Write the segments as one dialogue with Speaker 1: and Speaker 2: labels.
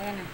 Speaker 1: Ayan na.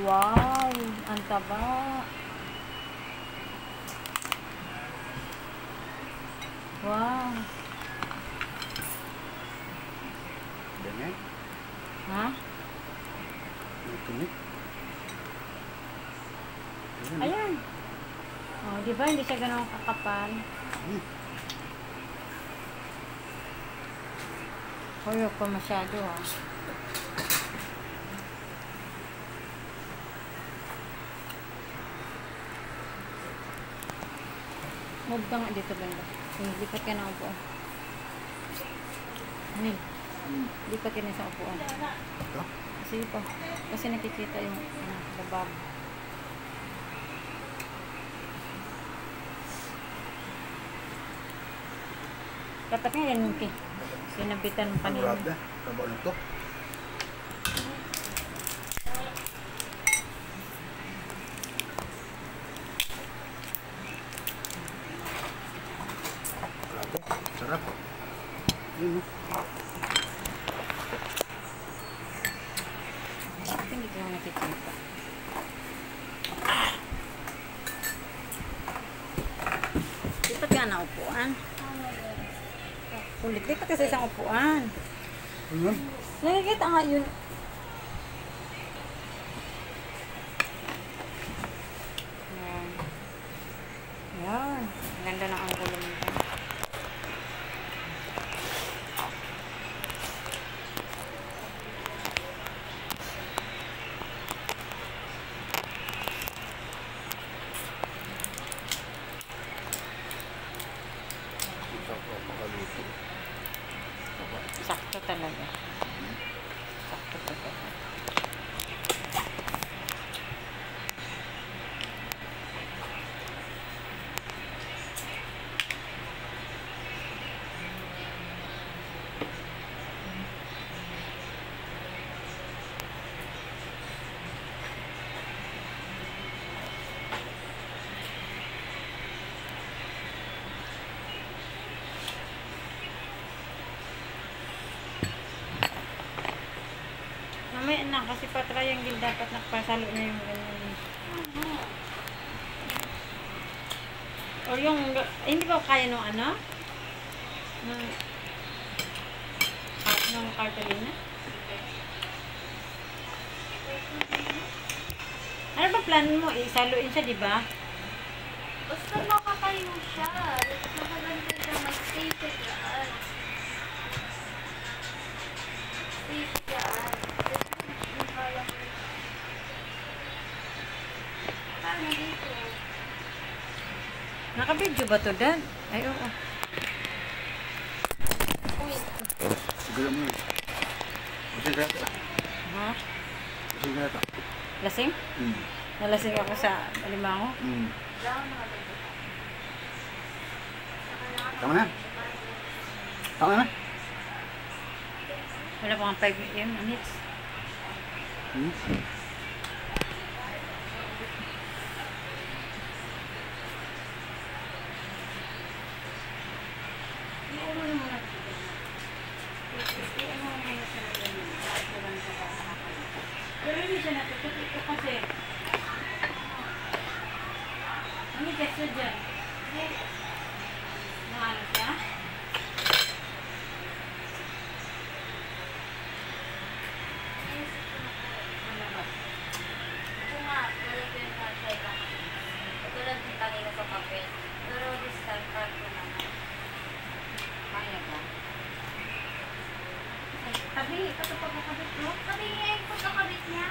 Speaker 1: Wow, ang taba. Wow.
Speaker 2: Ganyan.
Speaker 1: Ha?
Speaker 2: Itunik.
Speaker 1: Ayan. Oh, di ba hindi siya ganun kakapal? Huyok pa masyado ah. Move ka nga dito, Benda. Lipat ka na upuan. Lipat ka na sa upuan.
Speaker 2: Ito?
Speaker 1: Sige po. Kasi nakikita yung babab. Dapat nga yan, Muki. Sinabitan mo kanina.
Speaker 2: Ang rada. Taba na ito. Sarap. Yun, no?
Speaker 1: Hindi ko nakikita. Lipat ka na upuan. Ulit, lipat ka sa isang upuan.
Speaker 2: Ano?
Speaker 1: Nakikita nga yun. Yan. Yan. Ganda ng anggulo nito. Sakto talaga. Sakto talaga. Mamaya na, kasi pa-triangle dapat nakapasalo niya yung ganyan. O yung, hindi ba kaya nung ano? Nung cartolina? Ano ba plano mo? Isaluin siya, di ba?
Speaker 3: Basta makakayo siya. Nakaganda siya. Mag-stay siya dyan. Stay siya dyan. Paano dito?
Speaker 1: Naka-video ba to, Dan? Ay, oo.
Speaker 2: Siguro mo yun. Kasi gata.
Speaker 1: Ha?
Speaker 2: Kasi gata.
Speaker 1: Lasing? Nalasing ako sa alimango.
Speaker 2: Tama na. Tama na.
Speaker 1: Wala pa kang 5 minutes. Pero hindi siya natututo ito kasi ano kasi dyan? Mahalo siya? Ano ba?
Speaker 3: Ito nga, lalagyan na siya ibang katulad ng kanina sa kape. Pero this time, part ko naman.
Speaker 1: Kaya ba? Tabi, patupag ko kabit mo?
Speaker 3: Sabi niya yung pagkakabit niya.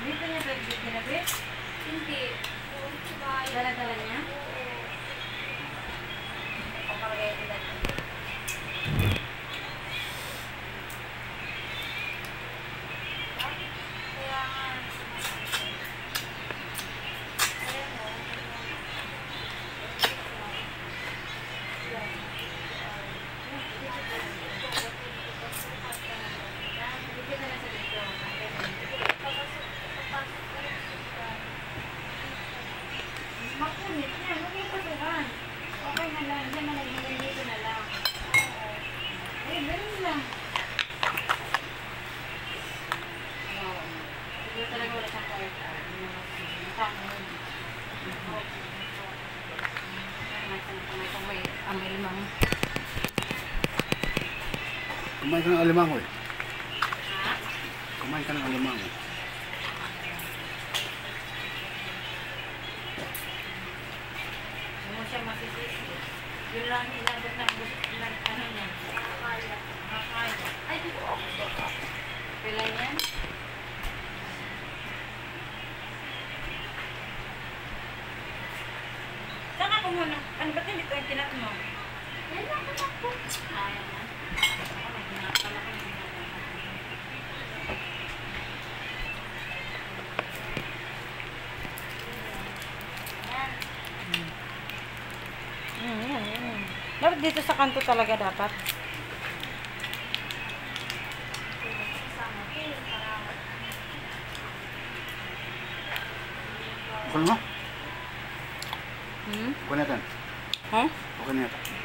Speaker 1: Dito niya pwede kinabit?
Speaker 3: Hindi.
Speaker 1: Dala-dala niya?
Speaker 3: Oo.
Speaker 1: Kung may limang.
Speaker 2: Kumain ka ng alimango eh.
Speaker 3: Ha?
Speaker 2: Kumain ka ng alimango.
Speaker 3: Hindi mo siya masisisi. Yun lang inabot ng ano niya. Makakaya. Makakaya. Ay, dito. Pila yan? Saan ako muna? Ano ba't hindi ito yung kinat mo? Yan lang, kinat ko. Ayaw na. Ako may kinat. Kala ko may kinat. Yan.
Speaker 1: Dapat dito sa kanto talaga dapat.
Speaker 3: Kasama. Piling para.
Speaker 2: Okay mo?
Speaker 1: Hmm?
Speaker 2: Okay na yan.
Speaker 1: Ha?
Speaker 2: Okay na yan.